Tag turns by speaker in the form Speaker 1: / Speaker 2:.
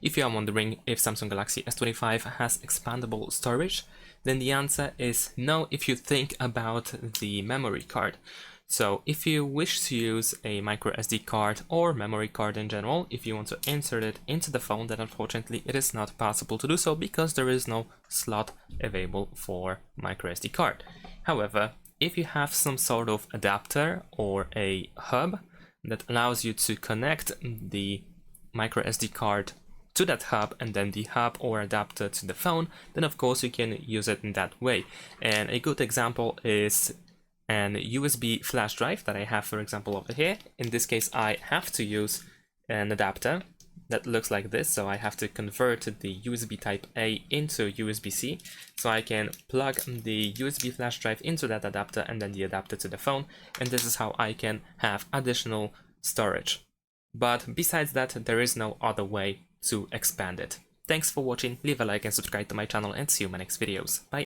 Speaker 1: If you are wondering if Samsung Galaxy S25 has expandable storage, then the answer is no if you think about the memory card. So if you wish to use a microSD card or memory card in general, if you want to insert it into the phone, then unfortunately it is not possible to do so because there is no slot available for microSD card. However, if you have some sort of adapter or a hub that allows you to connect the microSD card to that hub and then the hub or adapter to the phone, then of course you can use it in that way. And a good example is an USB flash drive that I have, for example, over here. In this case, I have to use an adapter that looks like this, so I have to convert the USB type A into USB-C, so I can plug the USB flash drive into that adapter and then the adapter to the phone, and this is how I can have additional storage. But besides that, there is no other way to expand it. Thanks for watching, leave a like and subscribe to my channel, and see you in my next videos. Bye!